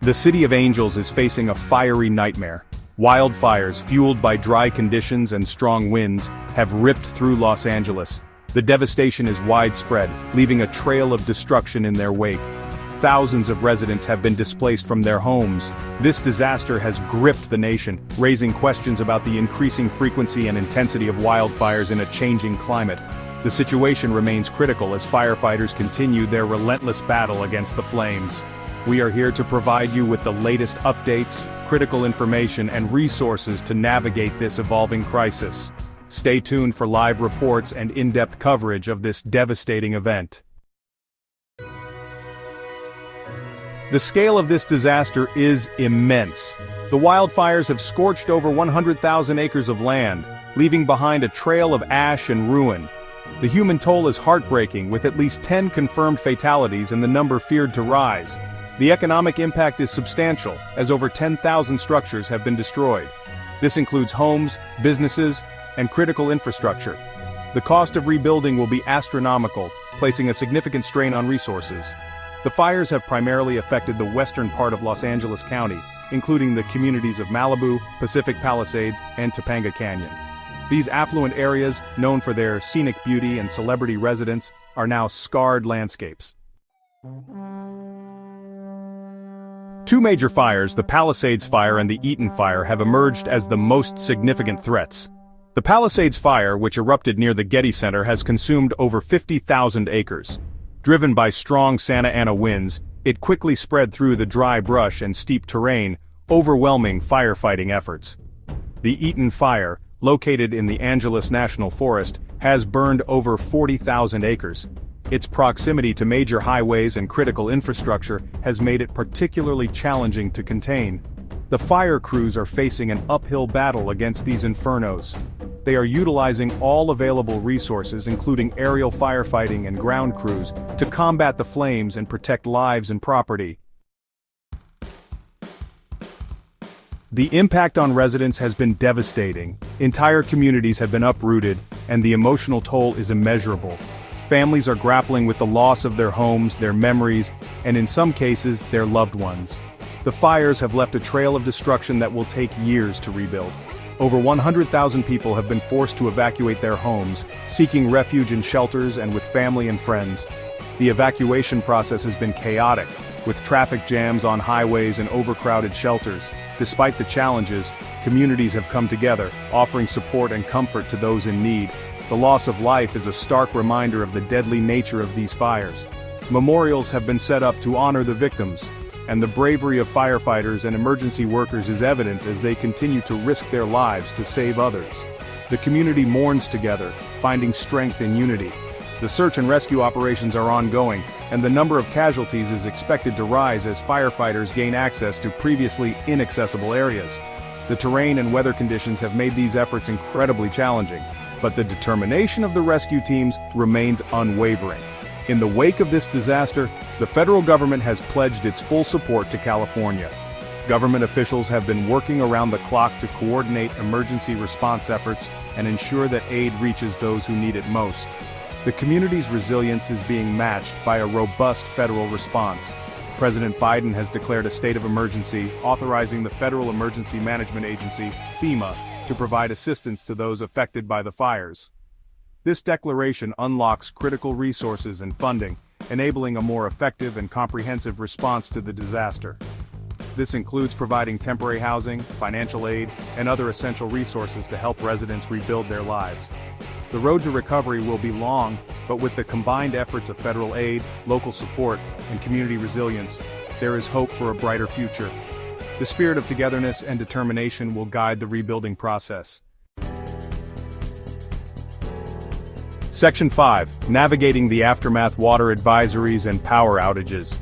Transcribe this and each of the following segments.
The City of Angels is facing a fiery nightmare. Wildfires, fueled by dry conditions and strong winds, have ripped through Los Angeles. The devastation is widespread, leaving a trail of destruction in their wake. Thousands of residents have been displaced from their homes. This disaster has gripped the nation, raising questions about the increasing frequency and intensity of wildfires in a changing climate. The situation remains critical as firefighters continue their relentless battle against the flames. We are here to provide you with the latest updates, critical information, and resources to navigate this evolving crisis. Stay tuned for live reports and in-depth coverage of this devastating event. The scale of this disaster is immense. The wildfires have scorched over 100,000 acres of land, leaving behind a trail of ash and ruin. The human toll is heartbreaking, with at least 10 confirmed fatalities and the number feared to rise. The economic impact is substantial, as over 10,000 structures have been destroyed. This includes homes, businesses, and critical infrastructure. The cost of rebuilding will be astronomical, placing a significant strain on resources. The fires have primarily affected the western part of Los Angeles County, including the communities of Malibu, Pacific Palisades, and Topanga Canyon. These affluent areas, known for their scenic beauty and celebrity residents, are now scarred landscapes. Two major fires, the Palisades Fire and the Eaton Fire, have emerged as the most significant threats. The Palisades Fire, which erupted near the Getty Center, has consumed over 50,000 acres. Driven by strong Santa Ana winds, it quickly spread through the dry brush and steep terrain, overwhelming firefighting efforts. The Eaton Fire, located in the Angeles National Forest, has burned over 40,000 acres. Its proximity to major highways and critical infrastructure has made it particularly challenging to contain. The fire crews are facing an uphill battle against these infernos. They are utilizing all available resources, including aerial firefighting and ground crews, to combat the flames and protect lives and property. The impact on residents has been devastating. Entire communities have been uprooted, and the emotional toll is immeasurable. Families are grappling with the loss of their homes, their memories, and in some cases, their loved ones. The fires have left a trail of destruction that will take years to rebuild. Over 100,000 people have been forced to evacuate their homes, seeking refuge in shelters and with family and friends. The evacuation process has been chaotic, with traffic jams on highways and overcrowded shelters. Despite the challenges, communities have come together, offering support and comfort to those in need. The loss of life is a stark reminder of the deadly nature of these fires. Memorials have been set up to honor the victims, and the bravery of firefighters and emergency workers is evident as they continue to risk their lives to save others. The community mourns together, finding strength in unity. The search and rescue operations are ongoing, and the number of casualties is expected to rise as firefighters gain access to previously inaccessible areas. The terrain and weather conditions have made these efforts incredibly challenging, but the determination of the rescue teams remains unwavering. In the wake of this disaster, the federal government has pledged its full support to California. Government officials have been working around the clock to coordinate emergency response efforts and ensure that aid reaches those who need it most. The community's resilience is being matched by a robust federal response. President Biden has declared a state of emergency, authorizing the Federal Emergency Management Agency, FEMA, to provide assistance to those affected by the fires. This declaration unlocks critical resources and funding, enabling a more effective and comprehensive response to the disaster. This includes providing temporary housing, financial aid, and other essential resources to help residents rebuild their lives. The road to recovery will be long, but with the combined efforts of federal aid, local support, and community resilience, there is hope for a brighter future. The spirit of togetherness and determination will guide the rebuilding process. Section 5. Navigating the aftermath: water advisories and power outages.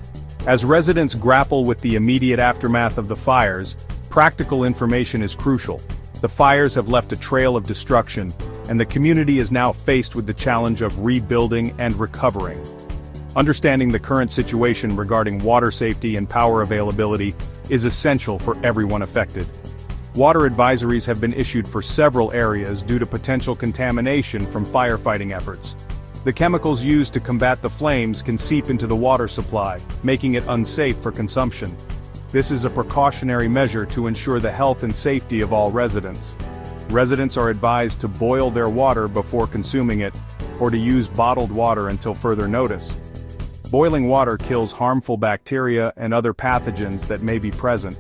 As residents grapple with the immediate aftermath of the fires, practical information is crucial. The fires have left a trail of destruction, and the community is now faced with the challenge of rebuilding and recovering. Understanding the current situation regarding water safety and power availability is essential for everyone affected. Water advisories have been issued for several areas due to potential contamination from firefighting efforts. The chemicals used to combat the flames can seep into the water supply, making it unsafe for consumption. This is a precautionary measure to ensure the health and safety of all residents. Residents are advised to boil their water before consuming it, or to use bottled water until further notice. Boiling water kills harmful bacteria and other pathogens that may be present.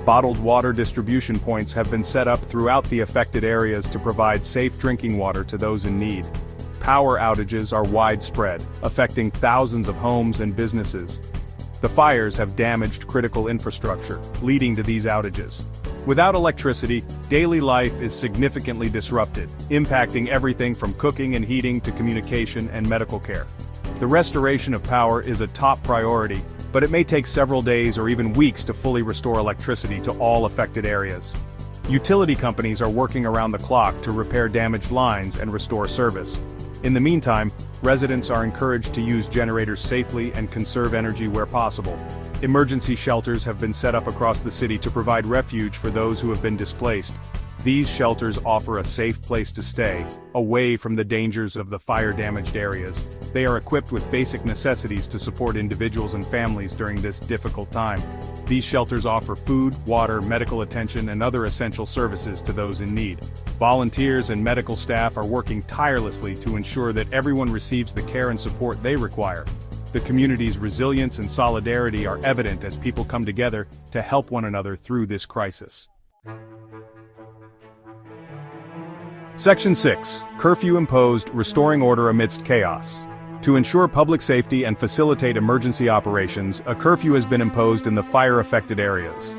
Bottled water distribution points have been set up throughout the affected areas to provide safe drinking water to those in need. Power outages are widespread, affecting thousands of homes and businesses. The fires have damaged critical infrastructure, leading to these outages. Without electricity, daily life is significantly disrupted, impacting everything from cooking and heating to communication and medical care. The restoration of power is a top priority, but it may take several days or even weeks to fully restore electricity to all affected areas. Utility companies are working around the clock to repair damaged lines and restore service. In the meantime, residents are encouraged to use generators safely and conserve energy where possible. Emergency shelters have been set up across the city to provide refuge for those who have been displaced. These shelters offer a safe place to stay, away from the dangers of the fire-damaged areas. They are equipped with basic necessities to support individuals and families during this difficult time. These shelters offer food, water, medical attention, and other essential services to those in need. Volunteers and medical staff are working tirelessly to ensure that everyone receives the care and support they require. The community's resilience and solidarity are evident as people come together to help one another through this crisis. Section 6. Curfew imposed, restoring order amidst chaos. To ensure public safety and facilitate emergency operations, a curfew has been imposed in the fire-affected areas.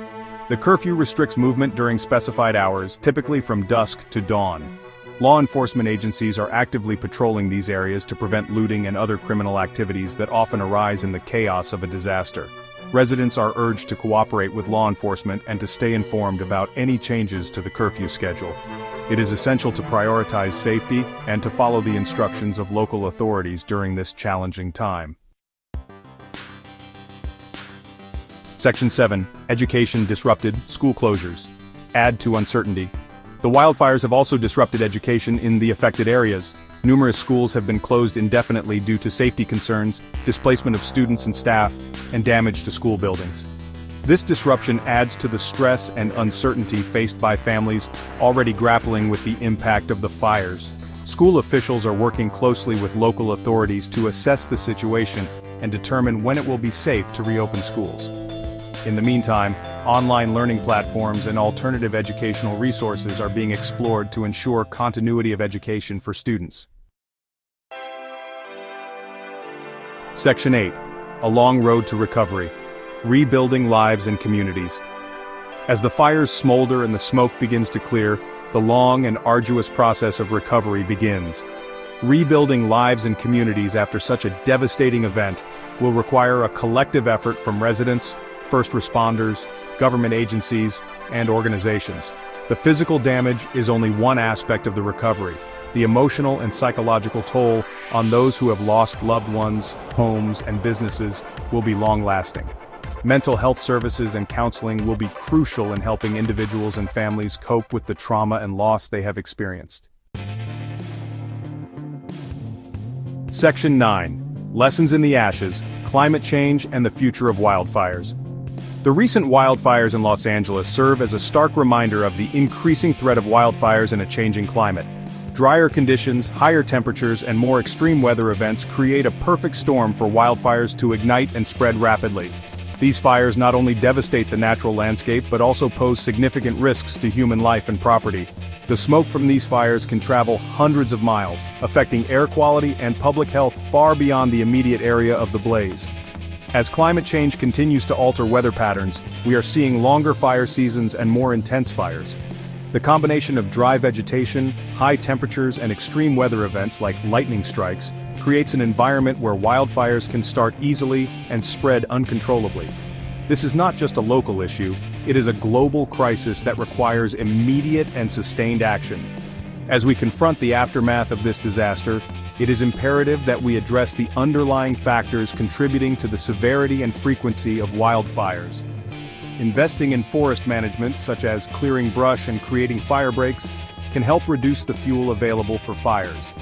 The curfew restricts movement during specified hours, typically from dusk to dawn. Law enforcement agencies are actively patrolling these areas to prevent looting and other criminal activities that often arise in the chaos of a disaster. Residents are urged to cooperate with law enforcement and to stay informed about any changes to the curfew schedule. It is essential to prioritize safety and to follow the instructions of local authorities during this challenging time. Section 7. Education disrupted, school closures. Add to uncertainty. The wildfires have also disrupted education in the affected areas. Numerous schools have been closed indefinitely due to safety concerns, displacement of students and staff, and damage to school buildings. This disruption adds to the stress and uncertainty faced by families already grappling with the impact of the fires. School officials are working closely with local authorities to assess the situation and determine when it will be safe to reopen schools. In the meantime, online learning platforms and alternative educational resources are being explored to ensure continuity of education for students. Section 8. A long road to recovery. Rebuilding lives and communities. As the fires smolder and the smoke begins to clear, the long and arduous process of recovery begins. Rebuilding lives and communities after such a devastating event will require a collective effort from residents, first responders, government agencies, and organizations. The physical damage is only one aspect of the recovery. The emotional and psychological toll on those who have lost loved ones, homes, and businesses will be long-lasting. Mental health services and counseling will be crucial in helping individuals and families cope with the trauma and loss they have experienced. Section 9. Lessons in the Ashes, Climate Change and the Future of Wildfires. The recent wildfires in Los Angeles serve as a stark reminder of the increasing threat of wildfires in a changing climate. Drier conditions, higher temperatures, and more extreme weather events create a perfect storm for wildfires to ignite and spread rapidly. These fires not only devastate the natural landscape but also pose significant risks to human life and property. The smoke from these fires can travel hundreds of miles, affecting air quality and public health far beyond the immediate area of the blaze. As climate change continues to alter weather patterns, we are seeing longer fire seasons and more intense fires. The combination of dry vegetation, high temperatures, and extreme weather events like lightning strikes creates an environment where wildfires can start easily and spread uncontrollably. This is not just a local issue, it is a global crisis that requires immediate and sustained action. As we confront the aftermath of this disaster, it is imperative that we address the underlying factors contributing to the severity and frequency of wildfires. Investing in forest management, such as clearing brush and creating fire breaks, can help reduce the fuel available for fires.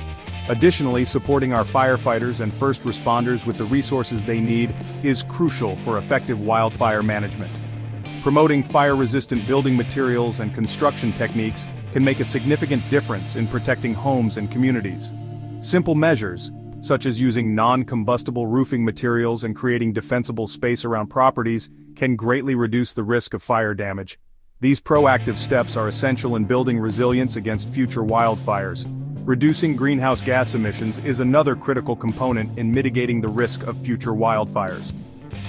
Additionally, supporting our firefighters and first responders with the resources they need is crucial for effective wildfire management. Promoting fire-resistant building materials and construction techniques can make a significant difference in protecting homes and communities. Simple measures, such as using non-combustible roofing materials and creating defensible space around properties, can greatly reduce the risk of fire damage. These proactive steps are essential in building resilience against future wildfires. Reducing greenhouse gas emissions is another critical component in mitigating the risk of future wildfires.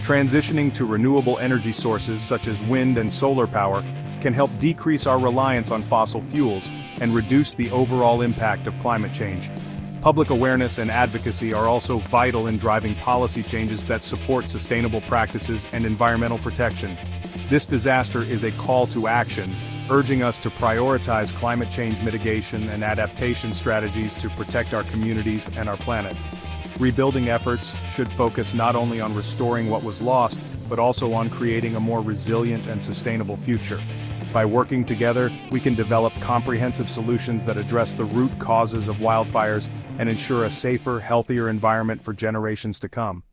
Transitioning to renewable energy sources such as wind and solar power can help decrease our reliance on fossil fuels and reduce the overall impact of climate change. Public awareness and advocacy are also vital in driving policy changes that support sustainable practices and environmental protection. This disaster is a call to action, urging us to prioritize climate change mitigation and adaptation strategies to protect our communities and our planet. Rebuilding efforts should focus not only on restoring what was lost, but also on creating a more resilient and sustainable future. By working together, we can develop comprehensive solutions that address the root causes of wildfires and ensure a safer, healthier environment for generations to come.